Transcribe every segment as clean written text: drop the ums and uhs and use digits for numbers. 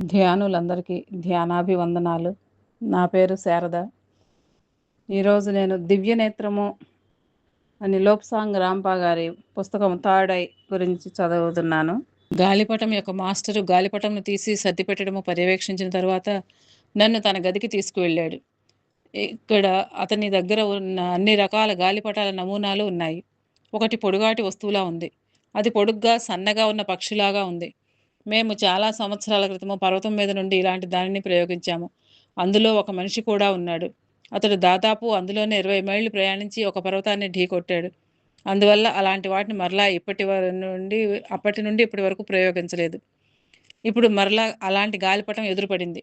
ధ్యానులందరికీ ధ్యానాభివందనాలు. నా పేరు శారద. ఈరోజు నేను దివ్యనేత్రము అని లోప్సాంగ్ రాంపా గారి పుస్తకం థర్డ్ ఐ గురించి చదువుతున్నాను. గాలిపటం యొక్క మాస్టరు గాలిపటంను తీసి సర్దిపెట్టడము పర్యవేక్షించిన తర్వాత నన్ను తన గదికి తీసుకువెళ్ళాడు. ఇక్కడ అతని దగ్గర ఉన్న అన్ని రకాల గాలిపటాల నమూనాలు ఉన్నాయి. ఒకటి పొడుగాటి వస్తువులా ఉంది. అది పొడుగ్గా సన్నగా ఉన్న పక్షిలాగా ఉంది. మేము చాలా సంవత్సరాల క్రితము పర్వతం మీద నుండి ఇలాంటి దానిని ప్రయోగించాము. అందులో ఒక మనిషి కూడా ఉన్నాడు. అతడు దాదాపు అందులోనే 20 మైళ్ళు ప్రయాణించి ఒక పర్వతాన్ని ఢీకొట్టాడు. అందువల్ల అలాంటి వాటిని మరలా అప్పటి నుండి ఇప్పటి వరకు ప్రయోగించలేదు. ఇప్పుడు మరలా అలాంటి గాలిపటం ఎదురుపడింది.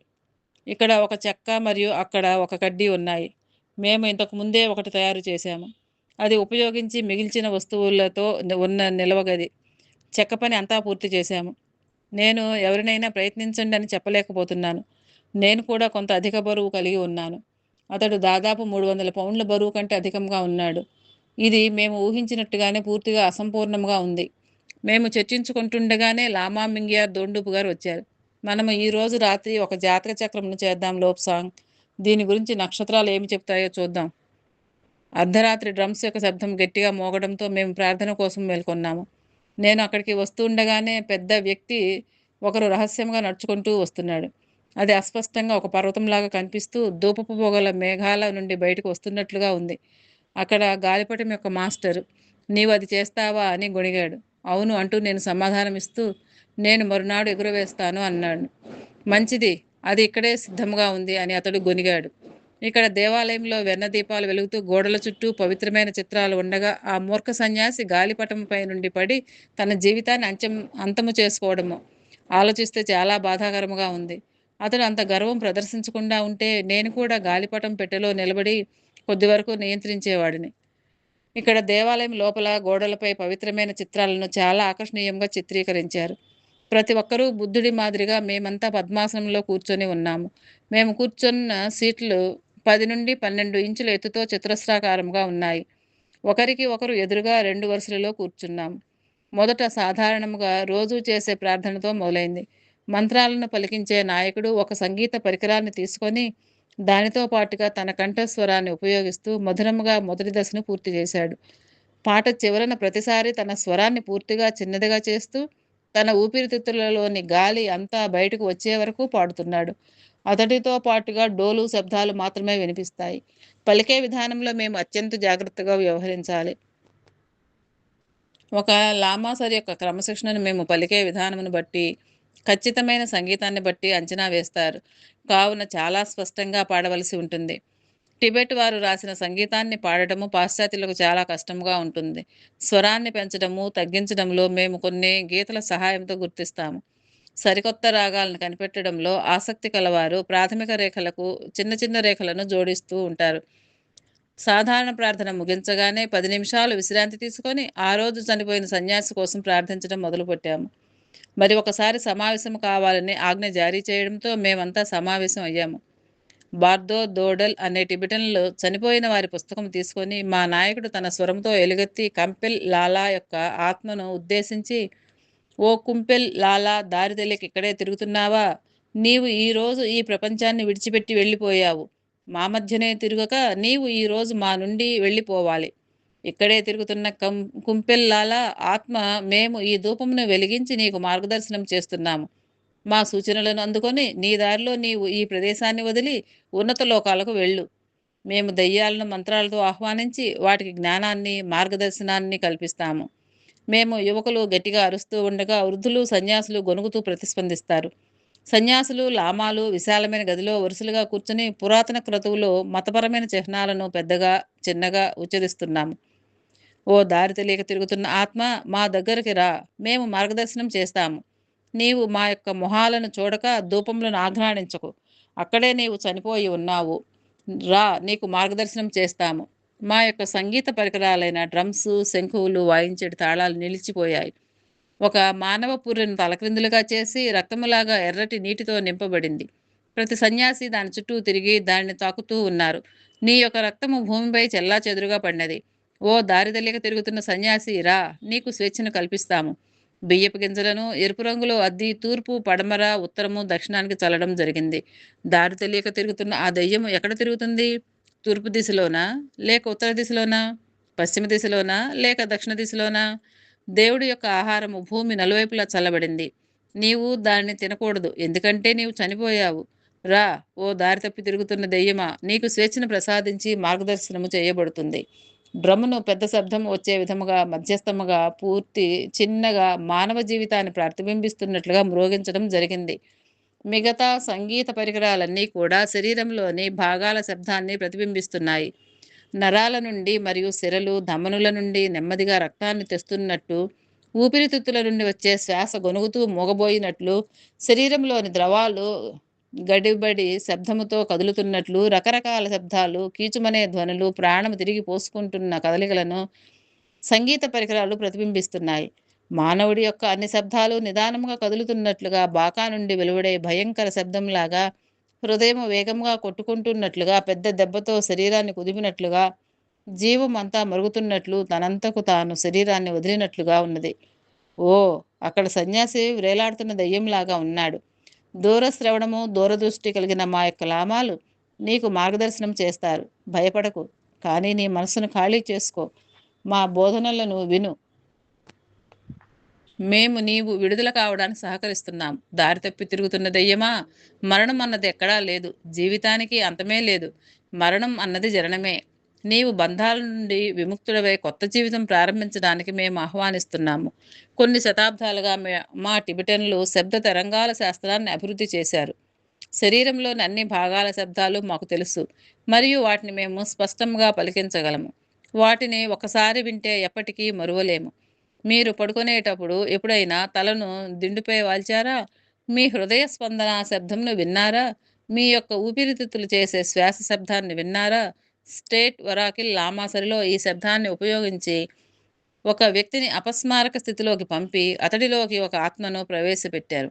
ఇక్కడ ఒక చెక్క మరియు అక్కడ ఒక కడ్డీ ఉన్నాయి. మేము ఇంతకు ముందే ఒకటి తయారు చేశాము. అది ఉపయోగించి మిగిల్చిన వస్తువులతో ఉన్న నిలవగది. చెక్క పని అంతా పూర్తి చేశాము. నేను ఎవరినైనా ప్రయత్నించండి అని చెప్పలేకపోతున్నాను. నేను కూడా కొంత అధిక బరువు కలిగి ఉన్నాను. అతడు దాదాపు 300 పౌండ్ల బరువు కంటే అధికంగా ఉన్నాడు. ఇది మేము ఊహించినట్టుగానే పూర్తిగా అసంపూర్ణంగా ఉంది. మేము చర్చించుకుంటుండగానే లామా మింగియార్ దోండూపు గారు వచ్చారు. మనము ఈ రోజు రాత్రి ఒక జాతక చక్రంను చేద్దాం లోప్సాంగ్. దీని గురించి నక్షత్రాలు ఏమి చెప్తాయో చూద్దాం. అర్ధరాత్రి డ్రమ్స్ యొక్క శబ్దం గట్టిగా మోగడంతో మేము ప్రార్థన కోసం మేల్కొన్నాము. నేను అక్కడికి వస్తుండగానే పెద్ద వ్యక్తి ఒకరు రహస్యంగా నడుచుకుంటూ వస్తున్నాడు. అది అస్పష్టంగా ఒక పర్వతంలాగా కనిపిస్తూ దూపపు పొగల మేఘాల నుండి బయటకు వస్తున్నట్లుగా ఉంది. అక్కడ గాలిపటం యొక్క మాస్టర్, నీవు అది చేస్తావా అని గొణిగాడు. అవును అంటూ నేను సమాధానం ఇస్తూ, నేను మరునాడు ఎగురవేస్తాను అన్నాడు. మంచిది, అది ఇక్కడే సిద్ధంగా ఉంది అని అతడు గొనిగాడు. ఇక్కడ దేవాలయంలో వెన్న దీపాలు వెలుగుతూ గోడల చుట్టూ పవిత్రమైన చిత్రాలు ఉండగా ఆ మూర్ఖ సన్యాసి గాలిపటంపై నుండి పడి తన జీవితాన్ని అంతము చేసుకోవడము ఆలోచిస్తే చాలా బాధాకరముగా ఉంది. అతడు అంత గర్వం ప్రదర్శించకుండా ఉంటే నేను కూడా గాలిపటం పెట్టెలో నిలబడి కొద్ది వరకు నియంత్రించేవాడిని. ఇక్కడ దేవాలయం లోపల గోడలపై పవిత్రమైన చిత్రాలను చాలా ఆకర్షణీయంగా చిత్రీకరించారు. ప్రతి ఒక్కరూ బుద్ధుడి మాదిరిగా మేమంతా పద్మాసనంలో కూర్చొని ఉన్నాము. మేము కూర్చున్న సీట్లు 10 నుండి 12 ఇంచుల ఎత్తుతో చతురస్రాకారంగా ఉన్నాయి. ఒకరికి ఒకరు ఎదురుగా 2 వరుసలలో కూర్చున్నాము. మొదట సాధారణముగా రోజూ చేసే ప్రార్థనతో మొదలైంది. మంత్రాలను పలికించే నాయకుడు ఒక సంగీత పరికరాన్ని తీసుకొని దానితో పాటుగా తన కంఠస్వరాన్ని ఉపయోగిస్తూ మధురముగా మొదటి దశను పూర్తి చేశాడు. పాట చివరన ప్రతిసారి తన స్వరాన్ని పూర్తిగా చిన్నదిగా చేస్తూ తన ఊపిరితిత్తులలోని గాలి అంతా బయటకు వచ్చే వరకు పాడుతున్నాడు. అతడితో పాటుగా డోలు శబ్దాలు మాత్రమే వినిపిస్తాయి. పలికే విధానంలో మేము అత్యంత జాగ్రత్తగా వ్యవహరించాలి. ఒక లామాసర్ యొక్క క్రమశిక్షణను మేము పలికే విధానమును బట్టి, ఖచ్చితమైన సంగీతాన్ని బట్టి అంచనా వేస్తారు. కావున చాలా స్పష్టంగా పాడవలసి ఉంటుంది. టిబెట్ వారు రాసిన సంగీతాన్ని పాడటము పాశ్చాత్యులకు చాలా కష్టంగా ఉంటుంది. స్వరాన్ని పెంచడము, తగ్గించడంలో మేము కొన్ని గీతల సహాయంతో గుర్తిస్తాము. సరికొత్త రాగాలను కనిపెట్టడంలో ఆసక్తి కలవారు ప్రాథమిక రేఖలకు చిన్న చిన్న రేఖలను జోడిస్తూ ఉంటారు. సాధారణ ప్రార్థన ముగించగానే 10 నిమిషాలు విశ్రాంతి తీసుకొని ఆ రోజు చనిపోయిన సన్యాసి కోసం ప్రార్థించడం మొదలుపెట్టాము. మరి ఒకసారి సమావేశం కావాలని ఆజ్ఞ జారీ చేయడంతో మేమంతా సమావేశం అయ్యాము. బార్దో దోడల్ అనే టిబెటన్లు చనిపోయిన వారి పుస్తకం తీసుకొని మా నాయకుడు తన స్వరంతో ఎలుగెత్తి కంపెల్ లాలా యొక్క ఆత్మను ఉద్దేశించి, ఓ కుంపెల్ లాలా, దారి తెలియక ఇక్కడే తిరుగుతున్నావా? నీవు ఈరోజు ఈ ప్రపంచాన్ని విడిచిపెట్టి వెళ్ళిపోయావు. మా మధ్యనే తిరగక నీవు ఈరోజు మా నుండి వెళ్ళిపోవాలి. ఇక్కడే తిరుగుతున్న కుంపెల్ లాలా ఆత్మ, మేము ఈ ధూపమును వెలిగించి నీకు మార్గదర్శనం చేస్తున్నాము. మా సూచనలను అందుకొని నీ దారిలో నీవు ఈ ప్రదేశాన్ని వదిలి ఉన్నత లోకాలకు వెళ్ళు. మేము దయ్యాలను మంత్రాలతో ఆహ్వానించి వాటికి జ్ఞానాన్ని, మార్గదర్శనాన్ని కల్పిస్తాము. మేము యువకులు గట్టిగా అరుస్తూ ఉండగా వృద్ధులు, సన్యాసులు గొనుగుతూ ప్రతిస్పందిస్తారు. సన్యాసులు, లామాలు విశాలమైన గదిలో వరుసలుగా కూర్చుని పురాతన క్రతువులో మతపరమైన చిహ్నాలను పెద్దగా, చిన్నగా ఉచ్చరిస్తున్నాము. ఓ దారి తెలియక తిరుగుతున్న ఆత్మ, మా దగ్గరికి రా, మేము మార్గదర్శనం చేస్తాము. నీవు మా యొక్క మొహాలను చూడక ధూపములను ఆఘ్రాణించకు. అక్కడే నీవు చనిపోయి ఉన్నావు. రా, నీకు మార్గదర్శనం చేస్తాము. మా యొక్క సంగీత పరికరాలైన డ్రమ్స్, శంఖువులు వాయించేటి తాళాలు నిలిచిపోయాయి. ఒక మానవ పుర్రెను తలక్రిందులుగా చేసి రక్తములాగా ఎర్రటి నీటితో నింపబడింది. ప్రతి సన్యాసి దాని చుట్టూ తిరిగి దానిని తాకుతూ ఉన్నారు. నీ యొక్క రక్తము భూమిపై చెల్లాచెదురుగా పడినది. ఓ దారి తెలియక తిరుగుతున్న సన్యాసి, రా, నీకు స్వేచ్ఛను కల్పిస్తాము. బియ్యపు గింజలను ఎరుపు రంగులో అద్ది తూర్పు, పడమర, ఉత్తరము, దక్షిణానికి చల్లడం జరిగింది. దారి తెలియక తిరుగుతున్న ఆ దెయ్యం ఎక్కడ తిరుగుతుంది? తూర్పు దిశలోనా? లేక ఉత్తర దిశలోనా? పశ్చిమ దిశలోనా? లేక దక్షిణ దిశలోనా? దేవుడి యొక్క ఆహారము భూమి నలువైపులా చల్లబడింది. నీవు దాన్ని తినకూడదు, ఎందుకంటే నీవు చనిపోయావు. రా, ఓ దారి తప్పి తిరుగుతున్న దెయ్యమా, నీకు స్వేచ్ఛను ప్రసాదించి మార్గదర్శనము చేయబడుతుంది. డ్రమ్మును పెద్ద శబ్దం వచ్చే విధముగా మధ్యస్థముగా పూర్తి చిన్నగా మానవ జీవితాన్ని ప్రతిబింబిస్తున్నట్లుగా మ్రోగించడం జరిగింది. మిగతా సంగీత పరికరాలన్నీ కూడా శరీరంలోని భాగాల శబ్దాన్ని ప్రతిబింబిస్తున్నాయి. నరాల నుండి మరియు సిరలు, ధమనుల నుండి నెమ్మదిగా రక్తాన్ని తెస్తున్నట్టు, ఊపిరితిత్తుల నుండి వచ్చే శ్వాస గొనుగుతూ మూగబోయినట్లు, శరీరంలోని ద్రవాలు గడిబడి శబ్దముతో కదులుతున్నట్లు, రకరకాల శబ్దాలు, కీచుమనే ధ్వనులు, ప్రాణము తిరిగి పోసుకుంటున్న కదలికలను సంగీత పరికరాలు ప్రతిబింబిస్తున్నాయి. మానవుడి యొక్క అన్ని శబ్దాలు నిదానముగా కదులుతున్నట్లుగా, బాకా నుండి వెలువడే భయంకర శబ్దంలాగా, హృదయం వేగంగా కొట్టుకుంటున్నట్లుగా, పెద్ద దెబ్బతో శరీరాన్ని కుదిపినట్లుగా, జీవం అంతా మరుగుతున్నట్లు, తనంతకు తాను శరీరాన్ని వదిలినట్లుగా ఉన్నది. ఓ, అక్కడ సన్యాసి వ్రేలాడుతున్న దెయ్యంలాగా ఉన్నాడు. దూరశ్రవణము, దూరదృష్టి కలిగిన మా యొక్క లామాలు నీకు మార్గదర్శనం చేస్తారు. భయపడకు, కానీ నీ మనసును ఖాళీ చేసుకో. మా బోధనలను విను. మేము నీవు విడుదల కావడానికి సహకరిస్తున్నాం. దారి తప్పి తిరుగుతున్న దెయ్యమా, మరణం అన్నది ఎక్కడా లేదు. జీవితానికి అంతమే లేదు. మరణం అన్నది జననమే. నీవు బంధాల నుండి విముక్తుడవై కొత్త జీవితం ప్రారంభించడానికి మేము ఆహ్వానిస్తున్నాము. కొన్ని శతాబ్దాలుగా మా టిబెటన్లు శబ్ద తరంగాల శాస్త్రాన్ని అభివృద్ధి చేశారు. శరీరంలోని అన్ని భాగాల శబ్దాలు మాకు తెలుసు, మరియు వాటిని మేము స్పష్టంగా పలికించగలము. వాటిని ఒకసారి వింటే ఎప్పటికీ మరువలేము. మీరు పడుకునేటప్పుడు ఎప్పుడైనా తలను దిండుపై వాల్చారా? మీ హృదయ స్పందన శబ్దంను విన్నారా? మీ యొక్క ఊపిరితిత్తులు చేసే శ్వాస శబ్దాన్ని విన్నారా? స్టేట్ వరాకిల్ లామాసరిలో ఈ శబ్దాన్ని ఉపయోగించి ఒక వ్యక్తిని అపస్మారక స్థితిలోకి పంపి అతడిలోకి ఒక ఆత్మను ప్రవేశపెట్టారు.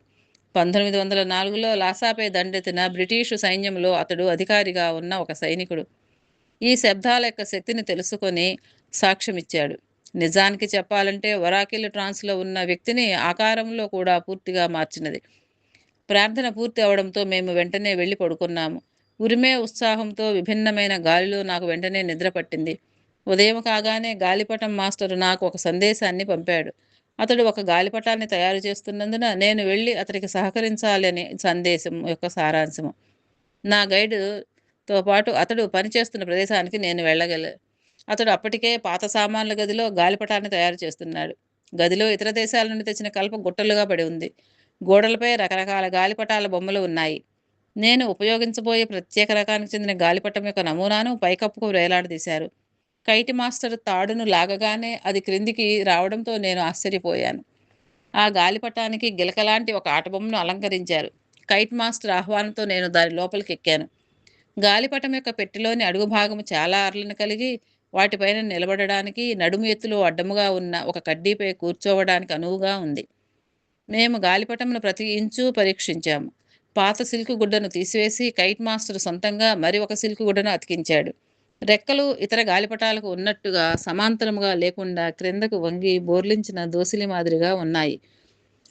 1904లో లాసాపై దండెత్తిన బ్రిటిషు సైన్యంలో అతడు అధికారిగా ఉన్న ఒక సైనికుడు ఈ శబ్దాల యొక్క శక్తిని తెలుసుకొని సాక్ష్యమిచ్చాడు. నిజానికి చెప్పాలంటే వరాకిల్ ట్రాన్స్లో ఉన్న వ్యక్తిని ఆకారంలో కూడా పూర్తిగా మార్చినది. ప్రార్థన పూర్తి అవడంతో మేము వెంటనే వెళ్ళి పడుకున్నాము. ఉరిమే ఉత్సాహంతో విభిన్నమైన గాలిలో నాకు వెంటనే నిద్ర పట్టింది. ఉదయం కాగానే గాలిపటం మాస్టరు నాకు ఒక సందేశాన్ని పంపాడు. అతడు ఒక గాలిపటాన్ని తయారు చేస్తున్నందున నేను వెళ్ళి అతనికి సహకరించాలి అని సందేశం యొక్క సారాంశము. నా గైడుతో పాటు అతడు పనిచేస్తున్న ప్రదేశానికి నేను అతడు అప్పటికే పాత సామాన్ల గదిలో గాలిపటాన్ని తయారు చేస్తున్నాడు. గదిలో ఇతర దేశాల నుండి తెచ్చిన కలప గుట్టలుగా పడి ఉంది. గోడలపై రకరకాల గాలిపటాల బొమ్మలు ఉన్నాయి. నేను ఉపయోగించబోయే ప్రత్యేక రకానికి చెందిన గాలిపటం యొక్క నమూనాను పైకప్పుకు వేలాడదీశారు. కైట్ మాస్టర్ తాడును లాగగానే అది క్రిందికి రావడంతో నేను ఆశ్చర్యపోయాను. ఆ గాలిపటానికి గిలకలాంటి ఒక ఆటబొమ్మను అలంకరించారు. కైట్ మాస్టర్ ఆహ్వానంతో నేను దాని లోపలికి ఎక్కాను. గాలిపటం యొక్క పెట్టెలోని అడుగు భాగము చాలా అర్లను కలిగి వాటిపైన నిలబడడానికి, నడుము ఎత్తులో అడ్డముగా ఉన్న ఒక కడ్డీపై కూర్చోవడానికి అనువుగా ఉంది. మేము గాలిపటమును ప్రతి ఇంచు పరీక్షించాము. పాత సిల్క్ గుడ్డను తీసివేసి కైట్ మాస్టర్ సొంతంగా మరి ఒక సిల్క్ గుడ్డను అతికించాడు. రెక్కలు ఇతర గాలిపటాలకు ఉన్నట్టుగా సమాంతరముగా లేకుండా క్రిందకు వంగి బోర్లించిన దోసిలి మాదిరిగా ఉన్నాయి.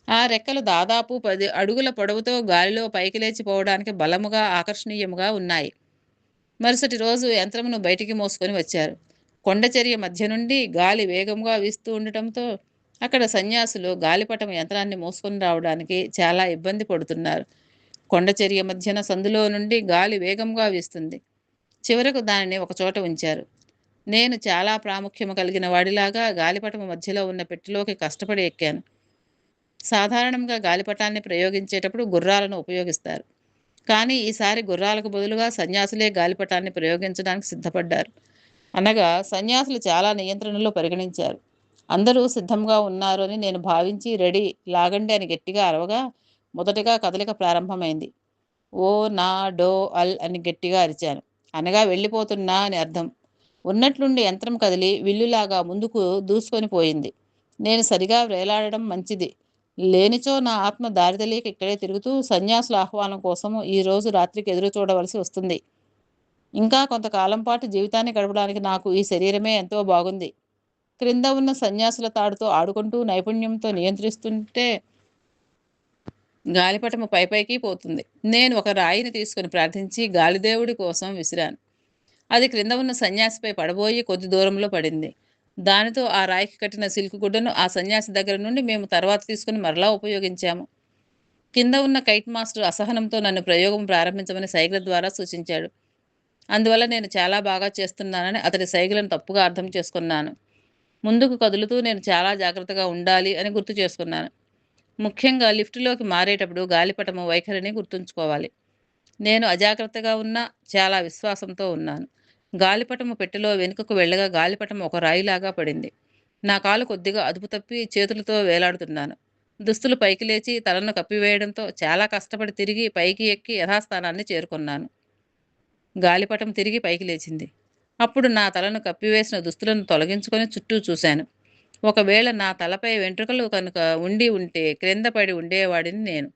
ఆ రెక్కలు దాదాపు 10 అడుగుల పొడవుతో గాలిలో పైకి లేచిపోవడానికి బలముగా ఆకర్షణీయముగా ఉన్నాయి. మరుసటి రోజు యంత్రమును బయటికి మోసుకొని వచ్చారు. కొండచర్య మధ్య నుండి గాలి వేగంగా వీస్తూ ఉండటంతో అక్కడ సన్యాసులు గాలిపటం యంత్రాన్ని మోసుకొని రావడానికి చాలా ఇబ్బంది పడుతున్నారు. కొండచర్య మధ్యన సందులో నుండి గాలి వేగంగా వీస్తుంది. చివరకు దానిని ఒకచోట ఉంచారు. నేను చాలా ప్రాముఖ్యము కలిగిన వాడిలాగా గాలిపటము మధ్యలో ఉన్న పెట్టెలోకి కష్టపడి ఎక్కాను. సాధారణంగా గాలిపటాన్ని ప్రయోగించేటప్పుడు గుర్రాలను ఉపయోగిస్తారు. కానీ ఈసారి గుర్రాలకు బదులుగా సన్యాసులే గాలిపటాన్ని ప్రయోగించడానికి సిద్ధపడ్డారు. అనగా సన్యాసులు చాలా నియంత్రణలో పరిగణించారు. అందరూ సిద్ధంగా ఉన్నారు అని నేను భావించి రెడీ, లాగండి అని గట్టిగా అరవగా మొదటగా కదలిక ప్రారంభమైంది. ఓ, నా, డో, అల్ అని గట్టిగా అరిచాను. అనగా వెళ్ళిపోతున్నా అని అర్థం. ఉన్నట్లుండి యంత్రం కదిలి విల్లులాగా ముందుకు దూసుకొని పోయింది. నేను సరిగా వేలాడడం మంచిది, లేనిచో నా ఆత్మ దారి తెలియక ఇక్కడే తిరుగుతూ సన్యాసుల ఆహ్వానం కోసము ఈ రోజు రాత్రికి ఎదురు చూడవలసి వస్తుంది. ఇంకా కొంతకాలం పాటు జీవితాన్ని గడపడానికి నాకు ఈ శరీరమే ఎంతో బాగుంది. క్రింద ఉన్న సన్యాసుల తాడుతో ఆడుకుంటూ నైపుణ్యంతో నియంత్రిస్తుంటే గాలిపటము పైపైకి పోతుంది. నేను ఒక రాయిని తీసుకుని ప్రార్థించి గాలిదేవుడి కోసం విసిరాను. అది క్రింద ఉన్న సన్యాసిపై పడబోయి కొద్ది దూరంలో పడింది. దానితో ఆ రాయికి కట్టిన సిల్క్ గుడ్డను ఆ సన్యాసి దగ్గర నుండి మేము తర్వాత తీసుకుని మరలా ఉపయోగించాము. కింద ఉన్న కైట్ మాస్టర్ అసహనంతో నన్ను ప్రయోగం ప్రారంభించమని సైగల ద్వారా సూచించాడు. అందువల్ల నేను చాలా బాగా చేస్తున్నానని అతడి సైగలను తప్పుగా అర్థం చేసుకున్నాను. ముందుకు కదులుతూ నేను చాలా జాగ్రత్తగా ఉండాలి అని గుర్తు చేసుకున్నాను. ముఖ్యంగా లిఫ్టులోకి మారేటప్పుడు గాలిపటము వైఖరిని గుర్తుంచుకోవాలి. నేను అజాగ్రత్తగా ఉన్నా చాలా విశ్వాసంతో ఉన్నాను. గాలిపటము పెట్టెలో వెనుకకు వెళ్ళగా గాలిపటం ఒక రాయిలాగా పడింది. నా కాలు కొద్దిగా అదుపు తప్పి చేతులతో వేలాడుతున్నాను. దుస్తులు పైకి లేచి తలను కప్పివేయడంతో చాలా కష్టపడి తిరిగి పైకి ఎక్కి యథాస్థానాన్ని చేరుకున్నాను. గాలిపటం తిరిగి పైకి లేచింది. అప్పుడు నా తలను కప్పివేసిన దుస్తులను తొలగించుకొని చుట్టూ చూశాను. ఒకవేళ నా తలపై వెంట్రుకలు కనుక ఉండి ఉంటే క్రింద పడి ఉండేవాడిని నేను.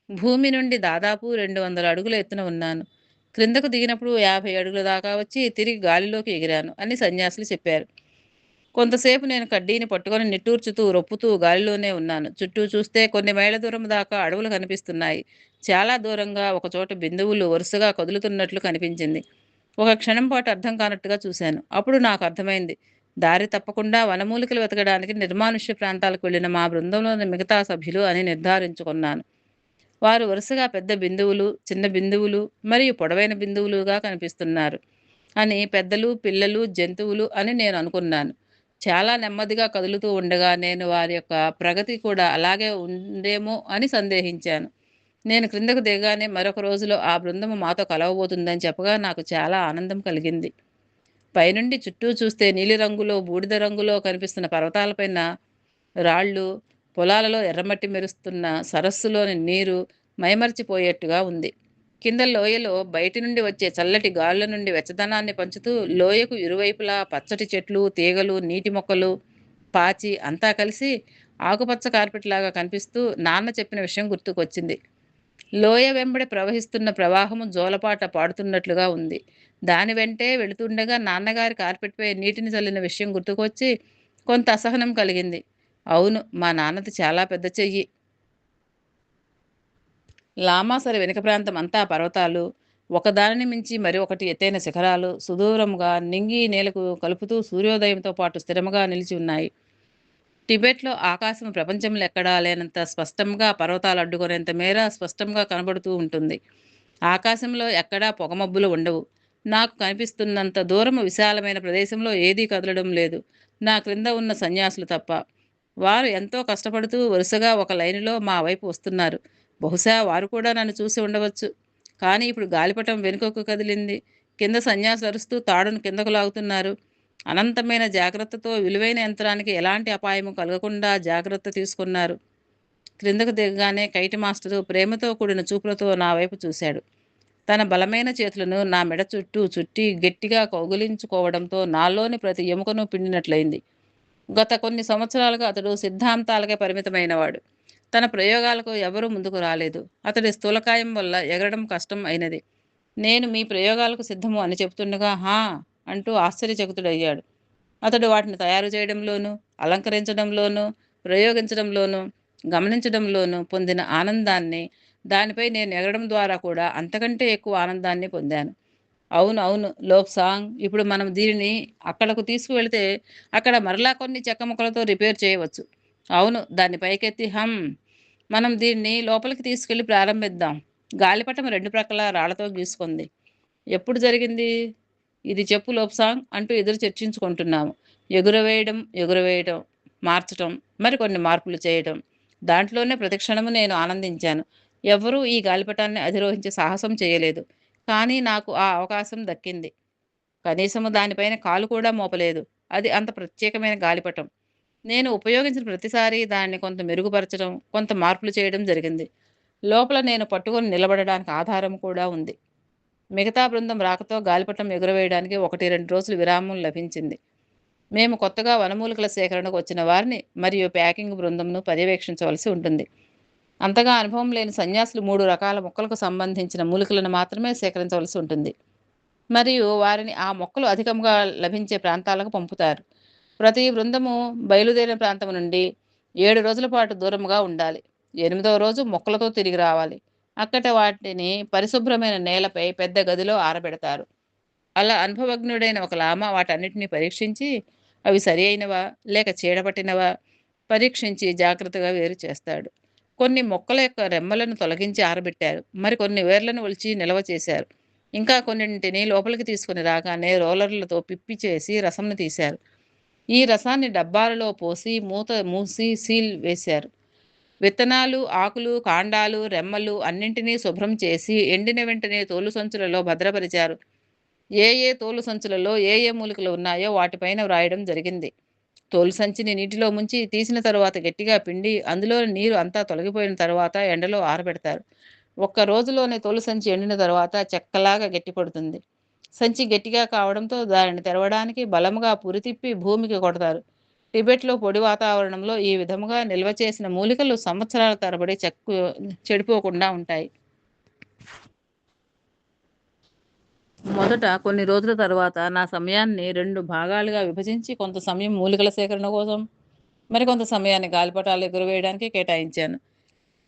భూమి నుండి దాదాపు 200 అడుగుల ఎత్తున ఉన్నాను. క్రిందకు దిగినప్పుడు 50 అడుగుల దాకా వచ్చి తిరిగి గాలిలోకి ఎగిరాను అని సన్యాసులు చెప్పారు. కొంతసేపు నేను కడ్డీని పట్టుకొని నిట్టూర్చుతూ రొప్పుతూ గాలిలోనే ఉన్నాను. చుట్టూ చూస్తే కొన్ని మైళ్ళ దూరం దాకా అడవులు కనిపిస్తున్నాయి. చాలా దూరంగా ఒకచోట బిందువులు వరుసగా కదులుతున్నట్లు కనిపించింది. ఒక క్షణం పాటు అర్థం కానట్టుగా చూశాను. అప్పుడు నాకు అర్థమైంది. దారి తప్పకుండా వనమూలికలు వెతకడానికి నిర్మానుష్య ప్రాంతాలకు వెళ్ళిన మా బృందంలోని మిగతా సభ్యులు అని నిర్ధారించుకున్నాను. వారు వరుసగా పెద్ద బిందువులు, చిన్న బిందువులు మరియు పొడవైన బిందువులుగా కనిపిస్తున్నారు అని, పెద్దలు, పిల్లలు, జంతువులు అని నేను అనుకున్నాను. చాలా నెమ్మదిగా కదులుతూ ఉండగా నేను వారి యొక్క ప్రగతి కూడా అలాగే ఉందేమో అని సందేహించాను. నేను క్రిందకు దిగగానే మరొక రోజులో ఆ బృందము మాతో కలవబోతుందని చెప్పగా నాకు చాలా ఆనందం కలిగింది. పైనుండి చుట్టూ చూస్తే నీలిరంగులో, బూడిద రంగులో కనిపిస్తున్న పర్వతాలపైన రాళ్ళు, పొలాలలో ఎర్రమట్టి మెరుస్తున్న సరస్సులోని నీరు మైమరిచిపోయేట్టుగా ఉంది. కింద లోయలో బయటి నుండి వచ్చే చల్లటి గాలుల నుండి వెచ్చదనాన్ని పంచుతూ లోయకు ఇరువైపులా పచ్చటి చెట్లు, తీగలు, నీటి మొక్కలు, పాచి అంతా కలిసి ఆకుపచ్చ కార్పెట్ లాగా కనిపిస్తూ నాన్న చెప్పిన విషయం గుర్తుకొచ్చింది. లోయ వెంబడి ప్రవహిస్తున్న ప్రవాహము జోలపాట పాడుతున్నట్లుగా ఉంది. దాని వెంటే వెళుతుండగా నాన్నగారి కార్పెట్పై నీటిని చల్లిన విషయం గుర్తుకొచ్చి కొంత అసహనం కలిగింది. అవును, మా నాన్నది చాలా పెద్ద చెయ్యి. లామాసరి వెనుక ప్రాంతం అంతా పర్వతాలు, ఒకదానిని మించి మరి ఒకటి ఎత్తైన శిఖరాలు సుదూరముగా నింగి నేలకు కలుపుతూ సూర్యోదయంతో పాటు స్థిరముగా నిలిచి ఉన్నాయి. టిబెట్లో ఆకాశం ప్రపంచంలో ఎక్కడా లేనంత స్పష్టంగా, పర్వతాలు అడ్డుకునేంత మేర స్పష్టంగా కనబడుతూ ఉంటుంది. ఆకాశంలో ఎక్కడా పొగమబ్బులు ఉండవు. నాకు కనిపిస్తున్నంత దూరము విశాలమైన ప్రదేశంలో ఏదీ కదలడం లేదు, నా క్రింద ఉన్న సన్యాసులు తప్ప. వారు ఎంతో కష్టపడుతూ వరుసగా ఒక లైనులో మా వైపు వస్తున్నారు. బహుశా వారు కూడా నన్ను చూసి ఉండవచ్చు. కానీ ఇప్పుడు గాలిపటం వెనుకకు కదిలింది. కింద సన్యాసులు అరుస్తూ తాడును కిందకు లాగుతున్నారు. అనంతమైన జాగ్రత్తతో విలువైన యంత్రానికి ఎలాంటి అపాయము కలగకుండా జాగ్రత్త తీసుకున్నారు. క్రిందకు దిగగానే కైటి మాస్టరు ప్రేమతో కూడిన చూపులతో నా వైపు చూశాడు. తన బలమైన చేతులను నా మెడ చుట్టూ చుట్టి గట్టిగా కౌగిలించుకోవడంతో నాలోని ప్రతి ఎముకను పిండినట్లయింది. గత కొన్ని సంవత్సరాలుగా అతడు సిద్ధాంతాలకే పరిమితమైనవాడు. తన ప్రయోగాలకు ఎవరూ ముందుకు రాలేదు. అతడి స్థూలకాయం వల్ల ఎగరడం కష్టం అయినది. నేను మీ ప్రయోగాలకు సిద్ధము అని చెబుతుండగా హా అంటూ ఆశ్చర్యచకితుడయ్యాడు. అతడు వాటిని తయారు చేయడంలోనూ, అలంకరించడంలోనూ, ప్రయోగించడంలోనూ, గమనించడంలోనూ పొందిన ఆనందాన్ని, దానిపై నేను ఎగరడం ద్వారా కూడా అంతకంటే ఎక్కువ ఆనందాన్ని పొందాను. అవును, అవును లోప్సాంగ్, ఇప్పుడు మనం దీనిని అక్కడకు తీసుకువెళితే అక్కడ మరలా కొన్ని చెక్క ముక్కలతో రిపేర్ చేయవచ్చు. అవును, దాన్ని పైకెత్తి మనం దీన్ని లోపలికి తీసుకెళ్ళి ప్రారంభిద్దాం. గాలిపటం 2 ప్రక్కల రాళ్లతో గీసుకుంది. ఎప్పుడు జరిగింది ఇది చెప్పు లోప్సాంగ్ అంటూ ఎదురు చర్చించుకుంటున్నాము. ఎగురవేయడం, మార్చటం, మరికొన్ని మార్పులు చేయటం. దాంట్లోనే ప్రతిక్షణము నేను ఆనందించాను. ఎవ్వరూ ఈ గాలిపటాన్ని అధిరోహించే సాహసం చేయలేదు. కానీ నాకు ఆ అవకాశం దక్కింది. కనీసము దానిపైన కాలు కూడా మోపలేదు. అది అంత ప్రత్యేకమైన గాలిపటం. నేను ఉపయోగించిన ప్రతిసారి దాన్ని కొంత మెరుగుపరచడం, కొంత మార్పులు చేయడం జరిగింది. లోపల నేను పట్టుకొని నిలబడడానికి ఆధారం కూడా ఉంది. మిగతా బృందం రాకతో గాలిపటం ఎగురవేయడానికి 1-2 రోజులు విరామం లభించింది. మేము కొత్తగా వనమూలికల సేకరణకు వచ్చిన వారిని మరియు ప్యాకింగ్ బృందంను పర్యవేక్షించవలసి ఉంటుంది. అంతగా అనుభవం లేని సన్యాసులు 3 రకాల మొక్కలకు సంబంధించిన మూలికలను మాత్రమే సేకరించవలసి ఉంటుంది. మరియు వారిని ఆ మొక్కలు అధికంగా లభించే ప్రాంతాలకు పంపుతారు. ప్రతి బృందము బయలుదేరిన ప్రాంతం నుండి 7 రోజుల పాటు దూరంగా ఉండాలి. 8వ రోజు మొక్కలతో తిరిగి రావాలి. అక్కట వాటిని పరిశుభ్రమైన నేలపై పెద్ద గదిలో ఆరబెడతారు. అలా అనుభవజ్ఞుడైన ఒక లామ వాటన్నిటిని పరీక్షించి అవి సరి అయినవా లేక చీడపట్టినవా పరీక్షించి జాగ్రత్తగా వేరు చేస్తాడు. కొన్ని మొక్కల యొక్క రెమ్మలను తొలగించి ఆరబెట్టారు. మరికొన్ని వేర్లను ఒలిచి నిల్వ చేశారు. ఇంకా కొన్నింటిని లోపలికి తీసుకుని రాగానే రోలర్లతో పిప్పి చేసి రసంను తీశారు. ఈ రసాన్ని డబ్బాలలో పోసి మూసి సీల్ వేశారు. విత్తనాలు, ఆకులు, కాండాలు, రెమ్మలు అన్నింటినీ శుభ్రం చేసి ఎండిన వెంటనే తోలు సంచులలో భద్రపరిచారు. ఏ తోలు సంచులలో ఏ మూలికలు ఉన్నాయో వాటిపైన వ్రాయడం జరిగింది. తోలు సంచిని నీటిలో ముంచి తీసిన తరువాత గట్టిగా పిండి అందులోని నీరు అంతా తొలగిపోయిన తర్వాత ఎండలో ఆరబెడతారు. ఒక్క రోజులోనే తోలు సంచి ఎండిన తర్వాత చెక్కలాగా గట్టిపడుతుంది. సంచి గట్టిగా కావడంతో దానిని తెరవడానికి బలముగా పురితిప్పి భూమికి కొడతారు. టిబెట్లో పొడి వాతావరణంలో ఈ విధముగా నిల్వ చేసిన మూలికలు సంవత్సరాల తరబడి చెడిపోకుండా ఉంటాయి. మొదట కొన్ని రోజుల తర్వాత నా సమయాన్ని 2 భాగాలుగా విభజించి కొంత సమయం మూలికల సేకరణ కోసం, మరికొంత సమయాన్ని గాలిపటాలు ఎగురవేయడానికి కేటాయించాను.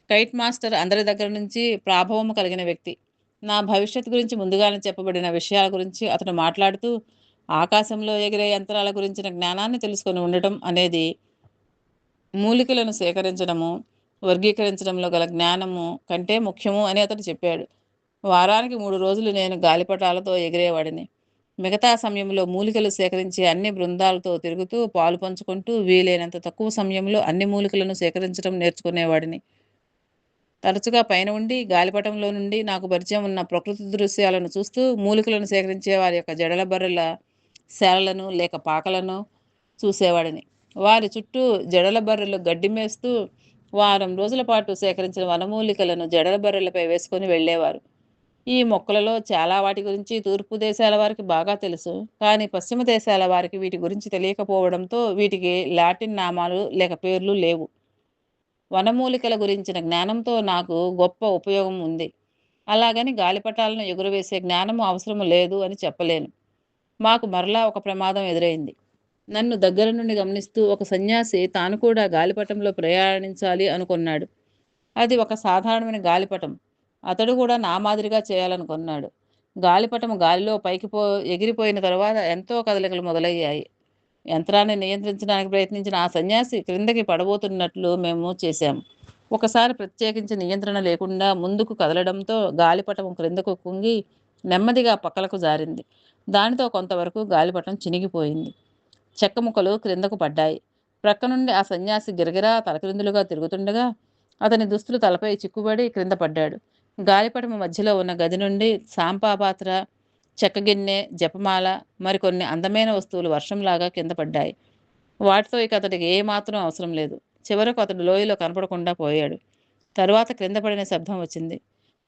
కైట్ మాస్టర్ అందరి దగ్గర నుంచి ప్రాభవము కలిగిన వ్యక్తి. నా భవిష్యత్తు గురించి ముందుగానే చెప్పబడిన విషయాల గురించి అతను మాట్లాడుతూ, ఆకాశంలో ఎగిరే యంత్రాల గురించిన జ్ఞానాన్ని తెలుసుకొని ఉండటం అనేది మూలికలను సేకరించడము, వర్గీకరించడంలో గల జ్ఞానము కంటే ముఖ్యము అని అతను చెప్పాడు. వారానికి 3 రోజులు నేను గాలిపటాలతో ఎగిరేవాడిని. మిగతా సమయంలో మూలికలు సేకరించి అన్ని బృందాలతో తిరుగుతూ పాలు పంచుకుంటూ వీలైనంత తక్కువ సమయంలో అన్ని మూలికలను సేకరించడం నేర్చుకునేవాడిని. తరచుగా పైన ఉండి గాలిపటంలో నుండి నాకు పరిచయం ఉన్న ప్రకృతి దృశ్యాలను చూస్తూ మూలికలను సేకరించే వారి యొక్క జడల బర్రెల శాలలను లేక పాకలను చూసేవాడిని. వారి చుట్టూ జడల బర్రెలు గడ్డి మేస్తూ వారం రోజుల పాటు సేకరించిన వనమూలికలను జడల బర్రెలపై వేసుకొని వెళ్ళేవారు. ఈ మొక్కలలో చాలా వాటి గురించి తూర్పు దేశాల వారికి బాగా తెలుసు. కానీ పశ్చిమ దేశాల వారికి వీటి గురించి తెలియకపోవడంతో వీటికి లాటిన్ నామాలు లేక పేర్లు లేవు. వనమూలికల గురించిన జ్ఞానంతో నాకు గొప్ప ఉపయోగం ఉంది. అలాగని గాలిపటాలను ఎగురవేసే జ్ఞానము అవసరం లేదు అని చెప్పలేను. మాకు మరలా ఒక ప్రమాదం ఎదురైంది. నన్ను దగ్గర నుండి గమనిస్తూ ఒక సన్యాసి తాను కూడా గాలిపటంలో ప్రయాణించాలి అనుకున్నాడు. అది ఒక సాధారణమైన గాలిపటం. అతడు కూడా నా మాదిరిగా చేయాలనుకున్నాడు. గాలిపటం గాలిలో పైకి ఎగిరిపోయిన తర్వాత ఎంతో కదలికలు మొదలయ్యాయి. యంత్రాన్ని నియంత్రించడానికి ప్రయత్నించిన ఆ సన్యాసి క్రిందకి పడబోతున్నట్లు మేము చేశాము. ఒకసారి ప్రత్యేకించి నియంత్రణ లేకుండా ముందుకు కదలడంతో గాలిపటం క్రిందకు కుంగి నెమ్మదిగా పక్కలకు జారింది. దానితో కొంతవరకు గాలిపటం చినిగిపోయింది. చెక్క ముక్కలు క్రిందకు పడ్డాయి. ప్రక్క నుండి ఆ సన్యాసి గిరగిరా తలక్రిందులుగా తిరుగుతుండగా అతని దుస్తులు తలపై చిక్కుబడి క్రింద పడ్డాడు. గాలిపటము మధ్యలో ఉన్న గది నుండి సాంపాపాత్ర, చెక్క గిన్నె, జపమాల, మరికొన్ని అందమైన వస్తువులు వర్షంలాగా కింద పడ్డాయి. వాటితో ఇక అతడికి ఏమాత్రం అవసరం లేదు. చివరకు అతడు లోయలో కనపడకుండా పోయాడు. తరువాత క్రింద పడిన శబ్దం వచ్చింది.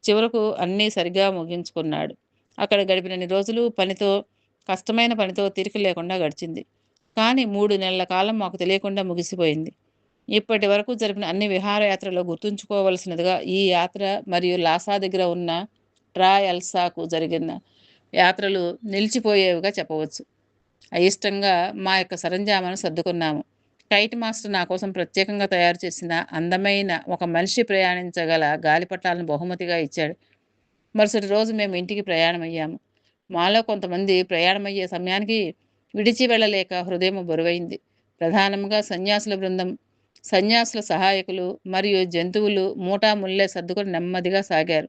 చివరకు అన్నీ సరిగ్గా ముగించుకున్నాడు. అక్కడ గడిపినన్ని రోజులు కష్టమైన పనితో తీరిక లేకుండా గడిచింది. కానీ 3 నెలల కాలం మాకు తెలియకుండా ముగిసిపోయింది. ఇప్పటి వరకు జరిపిన అన్ని విహారయాత్రలో గుర్తుంచుకోవలసినదిగా ఈ యాత్ర మరియు లాసా దగ్గర ఉన్న ట్రాయల్సాకు జరిగిన యాత్రలు నిలిచిపోయేవిగా చెప్పవచ్చు. అయిష్టంగా మా యొక్క సరంజామాను సర్దుకున్నాము. కైట్ మాస్టర్ నా కోసం ప్రత్యేకంగా తయారు చేసిన అందమైన ఒక మనిషి ప్రయాణించగల గాలిపటాలను బహుమతిగా ఇచ్చాడు. మరుసటి రోజు మేము ఇంటికి ప్రయాణమయ్యాము. మాలో కొంతమంది ప్రయాణమయ్యే సమయానికి విడిచి వెళ్ళలేక హృదయం బరువైంది. ప్రధానంగా సన్యాసుల బృందం, సన్యాసుల సహాయకులు మరియు జంతువులు మూటాముల్లే సర్దుకొని నెమ్మదిగా సాగారు.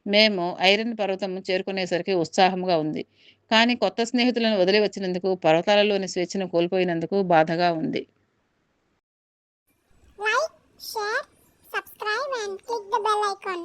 మేము ఐరన్ పర్వతం చేరుకునేసరికి ఉత్సాహంగా ఉంది. కానీ కొత్త స్నేహితులను వదిలి వచ్చినందుకు, పర్వతాలలోని స్వేచ్ఛను కోల్పోయినందుకు బాధగా ఉంది. Like, share, subscribe and click the bell icon.